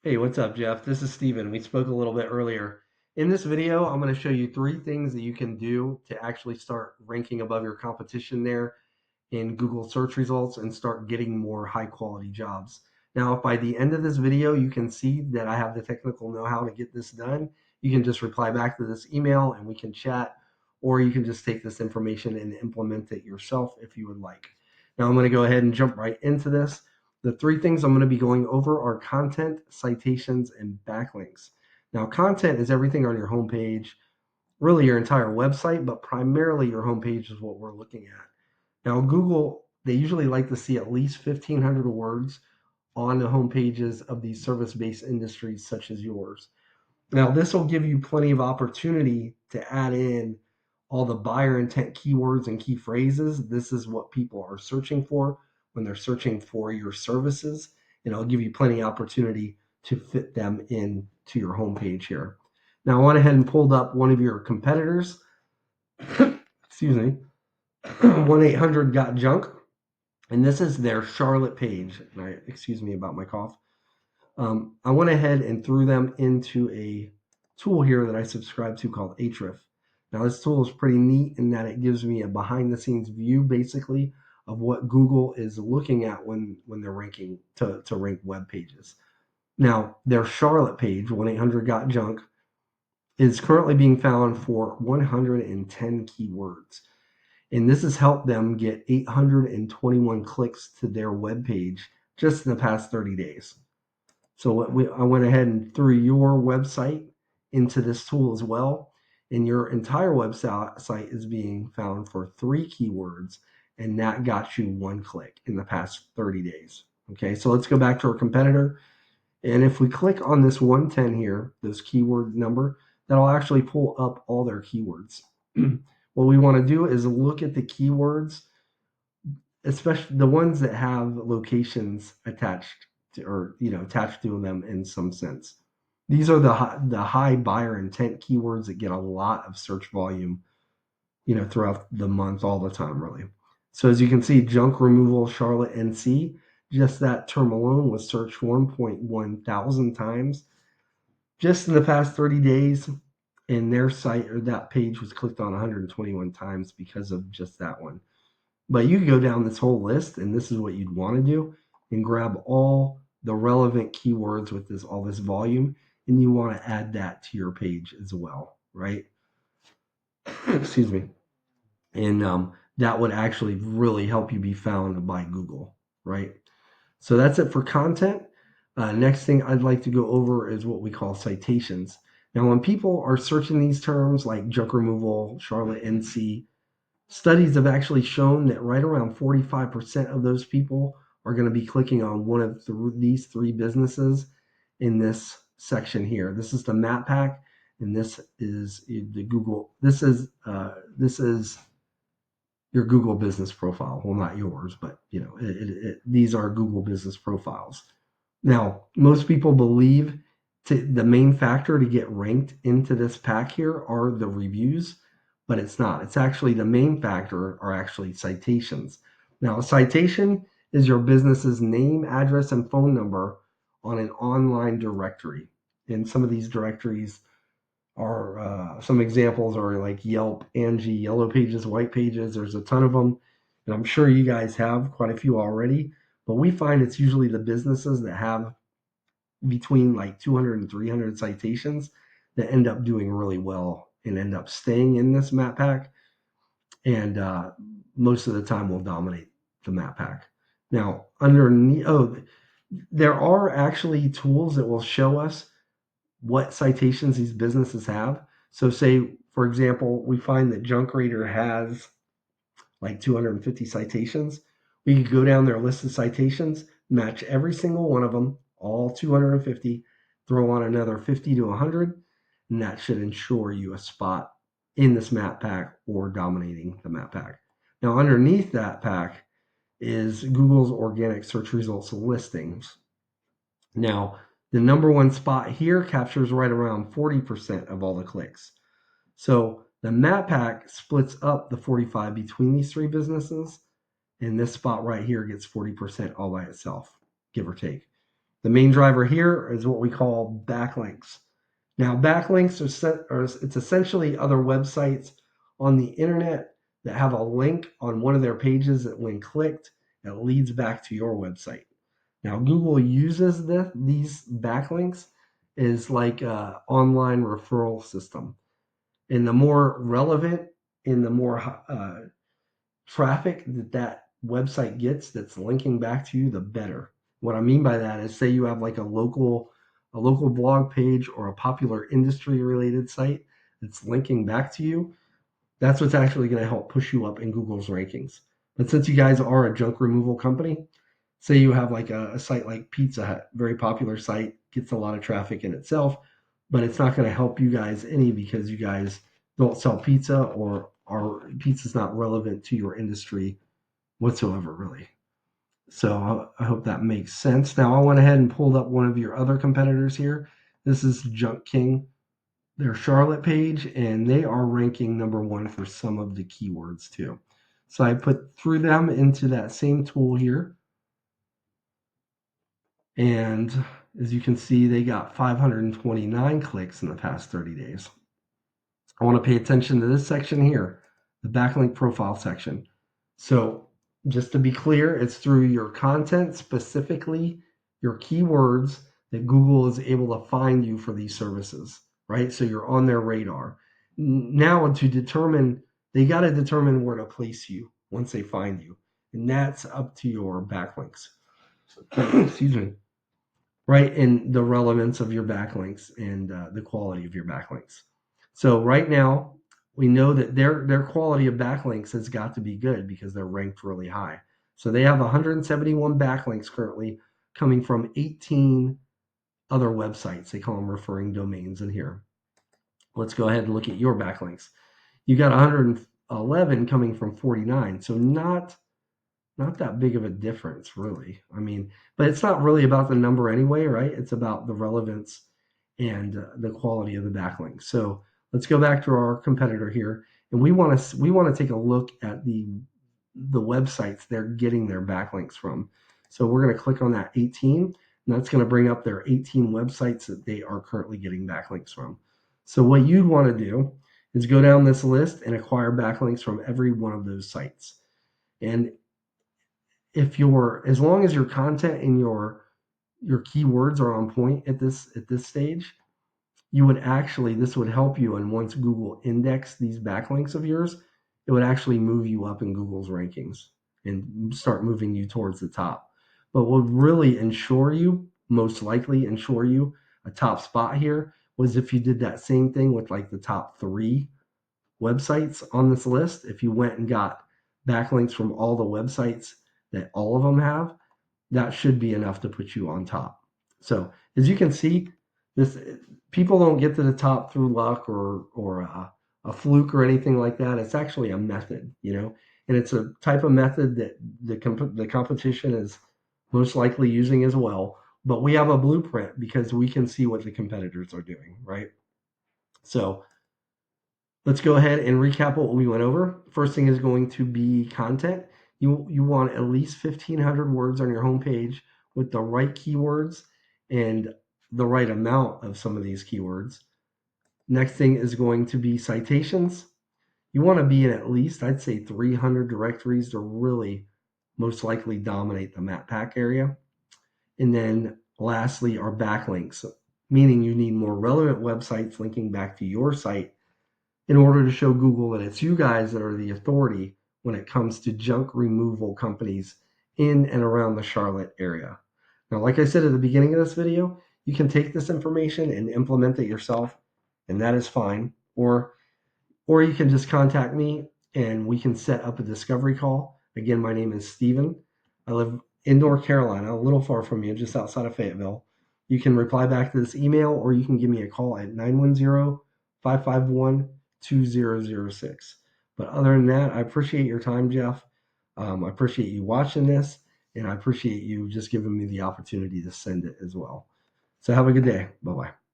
Hey, what's up, Jeff? This is Steven. We spoke a little bit earlier. In this video, I'm going to show you three things that you can do to actually start ranking above your competition there in Google search results and start getting more high quality jobs. Now, if by the end of this video you can see that I have the technical know-how to get this done, you can just reply back to this email and we can chat, or you can just take this information and implement it yourself if you would like. Now, I'm going to go ahead and jump right into this. The three things I'm going to be going over are content, citations, and backlinks. Now, content is everything on your homepage, really your entire website, but primarily your homepage is what we're looking at. Now, Google, they usually like to see at least 1,500 words on the home pages of these service-based industries such as yours. Now, this will give you plenty of opportunity to add in all the buyer intent keywords and key phrases. This is what people are searching for when they're searching for your services, and it'll give you plenty of opportunity to fit them into your homepage here. Now, I went ahead and pulled up one of your competitors. Excuse me. 1-800-GOT-JUNK, and this is their Charlotte page. Excuse me about my cough. I went ahead and threw them into a tool here that I subscribe to called Ahrefs. Now, this tool is pretty neat in that it gives me a behind the scenes view basically of what Google is looking at when they're ranking to rank web pages. Now, their Charlotte page, 1-800-GOT-JUNK, is currently being found for 110 keywords. And this has helped them get 821 clicks to their web page just in the past 30 days. So I went ahead and threw your website into this tool as well. And your entire website is being found for 3 keywords, and that got you 1 click in the past 30 days. Okay, so let's go back to our competitor. And if we click on this 110 here, this keyword number, that'll actually pull up all their keywords. What we want to do is look at the keywords, especially the ones that have locations attached to, or attached to them in some sense. These are the high buyer intent keywords that get a lot of search volume, throughout the month, all the time, really. So as you can see, junk removal, Charlotte, NC, just that term alone was searched 1.1 thousand times just in the past 30 days. And their site, or that page, was clicked on 121 times because of just that one. But you could go down this whole list, and this is what you'd want to do, and grab all the relevant keywords with all this volume, and you want to add that to your page as well, right? Excuse me. And that would actually really help you be found by Google, right? So that's it for content. Next thing I'd like to go over is what we call citations. Now, when people are searching these terms like junk removal, Charlotte, NC, studies have actually shown that right around 45% of those people are going to be clicking on one of these 3 businesses in this section here. This is the map pack, and this is the Google. This is your Google business profile. Well, not yours, but these are Google business profiles. Now, most people believe the main factor to get ranked into this pack here are the reviews, but it's not. It's actually the main factor are actually citations. Now, a citation is your business's name, address, and phone number on an online directory. And some of these directories are some examples are like Yelp, Angie, Yellow Pages, White Pages. There's a ton of them, and I'm sure you guys have quite a few already. But we find it's usually the businesses that have between like 200 and 300 citations that end up doing really well and end up staying in this map pack, and most of the time will dominate the map pack. Now, underneath, there are actually tools that will show us what citations these businesses have. So say, for example, we find that JunkRater has like 250 citations. We could go down their list of citations, match every single one of them, all 250, throw on another 50 to 100, and that should ensure you a spot in this map pack or dominating the map pack. Now, underneath that pack is Google's organic search results listings. Now, the number one spot here captures right around 40% of all the clicks. So the map pack splits up the 45 between these 3 businesses, and this spot right here gets 40% all by itself, give or take. The main driver here is what we call backlinks. Now, backlinks it's essentially other websites on the internet that have a link on one of their pages that, when clicked, it leads back to your website. Now, Google uses these backlinks as like an online referral system, and the more relevant and the more traffic that website gets that's linking back to you, the better. What I mean by that is, say you have like a local blog page or a popular industry related site that's linking back to you, that's what's actually going to help push you up in Google's rankings. But since you guys are a junk removal company, say you have like a site like Pizza Hut, very popular site, gets a lot of traffic in itself, but it's not going to help you guys any because you guys don't sell pizza, or our pizza's not relevant to your industry whatsoever, really. So I hope that makes sense. Now, I went ahead and pulled up one of your other competitors here. This is Junk King, their Charlotte page, and they are ranking number one for some of the keywords too. So I threw them into that same tool here. And as you can see, they got 529 clicks in the past 30 days. I want to pay attention to this section here, the backlink profile section. So just to be clear, it's through your content, specifically your keywords, that Google is able to find you for these services, right? So you're on their radar. Now, they got to determine where to place you once they find you. And that's up to your backlinks. Excuse me. Right? And the relevance of your backlinks and the quality of your backlinks. So right now, we know that their quality of backlinks has got to be good because they're ranked really high. So they have 171 backlinks currently coming from 18 other websites. They call them referring domains in here. Let's go ahead and look at your backlinks. You got 111 coming from 49. So not that big of a difference, really. I mean, but it's not really about the number anyway, right? It's about the relevance and the quality of the backlink. So let's go back to our competitor here, and we want to take a look at the websites they're getting their backlinks from. So we're going to click on that 18, and that's going to bring up their 18 websites that they are currently getting backlinks from. So what you'd want to do is go down this list and acquire backlinks from every one of those sites. And as long as your content and your keywords are on point at this stage, this would help you. And once Google index these backlinks of yours, it would actually move you up in Google's rankings and start moving you towards the top. But what would really most likely ensure you a top spot here, was if you did that same thing with like the top 3 websites on this list. If you went and got backlinks from all the websites that all of them have, that should be enough to put you on top. So as you can see, people don't get to the top through luck or a fluke or anything like that. It's actually a method, and it's a type of method that the competition is most likely using as well. But we have a blueprint because we can see what the competitors are doing, right? So let's go ahead and recap what we went over. First thing is going to be content. You want at least 1,500 words on your homepage with the right keywords and the right amount of some of these keywords. Next thing is going to be citations. You want to be in at least, I'd say, 300 directories to really most likely dominate the map pack area. And then lastly are backlinks, meaning you need more relevant websites linking back to your site in order to show Google that it's you guys that are the authority when it comes to junk removal companies in and around the Charlotte area. Now, like I said at the beginning of this video, you can take this information and implement it yourself, and that is fine. Or you can just contact me and we can set up a discovery call. Again, my name is Steven. I live in North Carolina, a little far from you, just outside of Fayetteville. You can reply back to this email, or you can give me a call at 910-551-2006. But other than that, I appreciate your time, Jeff. I appreciate you watching this, and I appreciate you just giving me the opportunity to send it as well. So have a good day. Bye-bye.